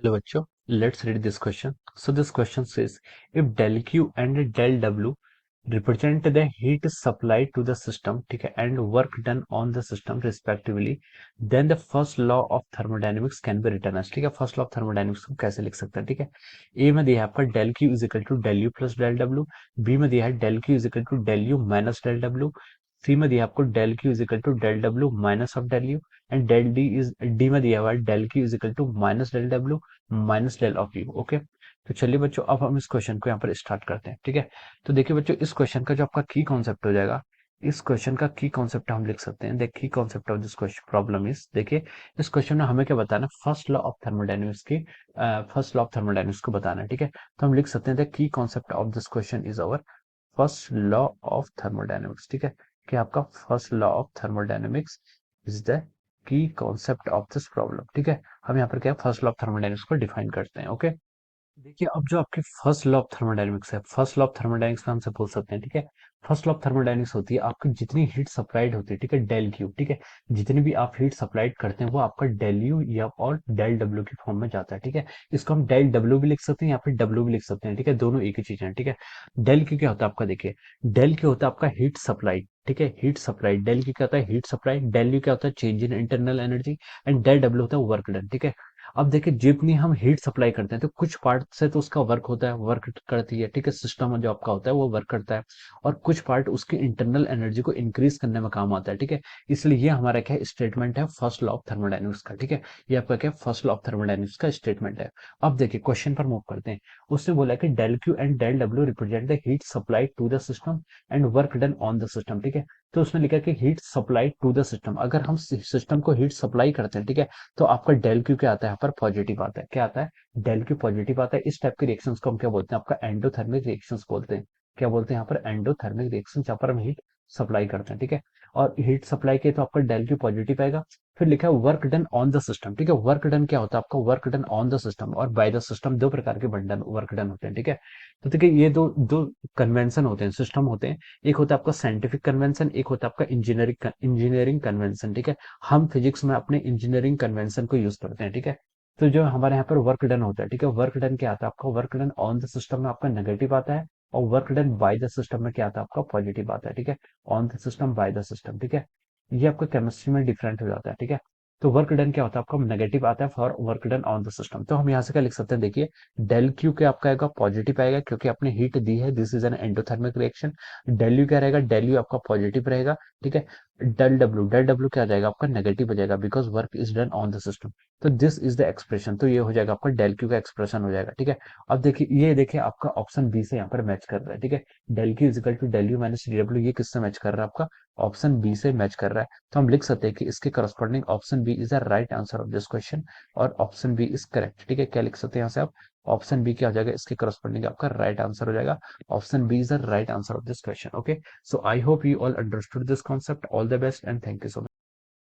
Hello बच्चों, let's read this question. So this question says, if del Q and del W represent the heat supplied to the system, ठीक है, and work done on the system respectively, then the first law of thermodynamics can be written as, ठीक है, first law of thermodynamics को कैसे लिख सकते हैं, ठीक है। ए में दिया है आपका del Q is equal to del U plus del W, B में दिया है del Q is equal to del U minus del W, सी में दिया है आपको del Q is equal to del W minus of del U, and D में दिया हुआ है del Q is equal to minus del W minus del of U. Okay, तो चलिए बच्चों, अब हम इस क्वेश्चन को यहाँ पर स्टार्ट करते हैं, ठीक है। तो देखिए बच्चों, इस क्वेश्चन का जो आपका की कॉन्सेप्ट हो जाएगा, इस क्वेश्चन का की कॉन्सेप्ट हम लिख सकते हैं। The key concept of this question problem is, देखिए इस क्वेश्चन में हमें क्या बताना है, फर्स्ट लॉ ऑफ थर्मोडायनेमिक्स की, फर्स्ट लॉ ऑफ थर्मोडायनेमिक्स को बताना है, ठीक है। तो हम लिख सकते हैं the key concept of this question is our first law of thermodynamics, ठीक है। कि आपका first law of thermodynamics is the key concept of this problem, ठीक है। हम यहाँ पर क्या फर्स्ट लॉ ऑफ थर्मोडायनेमिक्स को डिफाइन करते हैं। ओके, देखिए अब जो आपके फर्स्ट लॉ ऑफ थर्मोडायनेमिक्स है, फर्स्ट लॉ ऑफ थर्मोडायनेमिक्स में हमसे बोल सकते हैं, ठीक है। फर्स्ट लॉ ऑफ थर्मोडायनेमिक्स होती है आपकी जितनी हीट सप्लाइड होती है, ठीक है, डेल क्यू, ठीक है। जितनी भी आप हीट सप्लाइड करते हैं वो आपका डेल यू या और डेल डब्ल्यू की फॉर्म में जाता है, ठीक है। इसको हम डेल डब्ल्यू भी लिख सकते हैं या फिर डब्ल्यू भी लिख सकते हैं, ठीक है। दोनों एक ही चीज है, ठीक है। डेल क्यू क्या होता है आपका, देखिए डेल क्यू होता है आपका हीट सप्लाइड, ठीक है, हीट सप्लाइड। डेल क्यू क्या होता है, हीट सप्लाइड। डेल यू क्या होता है, change in internal energy. And del W होता है वर्क डन, ठीक है। अब देखिए जितनी हम हीट सप्लाई करते हैं तो कुछ पार्ट से तो उसका वर्क होता है, वर्क करती है, ठीक है, सिस्टम जो आपका होता है वो वर्क करता है। और कुछ पार्ट उसकी इंटरनल एनर्जी को इंक्रीज करने में काम आता है, ठीक है। इसलिए ये हमारा क्या स्टेटमेंट है फर्स्ट लॉ ऑफ थर्मोडायनेमिक्स का, ठीक है। ये आपका क्या फर्स्ट लॉ ऑफ थर्मोडायनेमिक्स का स्टेटमेंट है। अब देखिए क्वेश्चन पर मूव करते हैं। उसने बोला कि del Q and del W represent the heat supply to the system and work done on the system, ठीक है। तो उसने लिखा कि heat supply to the system, अगर हम सिस्टम को हीट सप्लाई करते हैं, ठीक है, तो आपका डेल क्यू क्या आता है, यहाँ पर पॉजिटिव आता है। क्या आता है, डेल क्यू पॉजिटिव आता है। इस टाइप के रिएक्शंस को हम क्या बोलते हैं, आपका एंडोथर्मिक रिएक्शंस बोलते हैं। क्या बोलते हैं यहाँ पर, एंडोथर्मिक रिएक्शंस, जहाँ पर हम हीट सप्लाई करते हैं, ठीक है। और हीट सप्लाई के तो आपका डेल क्यू पॉजिटिव आएगा। फिर लिखा है work done on the system, ठीक है। वर्क डन क्या होता है आपका, work done on the system और बाय द सिस्टम, दो प्रकार के वर्क डन होते हैं, ठीक है। तो देखिए ये दो दो कन्वेंशन होते हैं, सिस्टम होते हैं। एक होता है आपका साइंटिफिक कन्वेंशन, एक होता है आपका इंजीनियरिंग कन्वेंशन, ठीक है। हम फिजिक्स में अपने इंजीनियरिंग कन्वेंशन को यूज करते हैं, ठीक है। तो जो हमारे यहाँ पर वर्क डन होता है, ठीक है, वर्क डन क्या आता है आपका, work done on the system में आपका नेगेटिव आता है। और work done by the system में क्या आता है आपका, पॉजिटिव आता है, ठीक है। On the system, by the system, ठीक है। ये आपका केमिस्ट्री में डिफरेंट हो जाता है, ठीक है। तो वर्क डन क्या होता है आपका, नेगेटिव आता है for work done on the system. तो हम यहाँ से क्या लिख सकते हैं, देखिए डेल क्यू क्या आपका आएगा, पॉजिटिव आएगा, क्योंकि आपने हीट दी है, this is an endothermic reaction. Del U क्या रहेगा, डेल यू आपका पॉजिटिव रहेगा, ठीक है। डेल डब्ल्यू क्या आ जाएगा आपका, नेगेटिव हो जाएगा, because work is done on the system. तो दिस इज द एक्सप्रेशन, तो ये हो जाएगा आपका डेल क्यू का एक्सप्रेशन हो जाएगा, ठीक है। अब देखिए ये देखिए आपका ऑप्शन बी से यहाँ पर मैच कर रहा है, ठीक है। Del Q is equal to del U minus D W, ये किससे मैच कर रहा है आपका, ऑप्शन बी से मैच कर रहा है। तो हम लिख सकते हैं कि इसके corresponding option B is the right answer of this question, और ऑप्शन बी इज करेक्ट, ठीक है। क्या लिख सकते हैं यहाँ से आप, ऑप्शन बी क्या हो जाएगा, इसके करस्पॉन्डिंग आपका राइट आंसर हो जाएगा। Option B is the right answer of this question. Okay, so I hope you all understood this concept. All the best and thank you so much.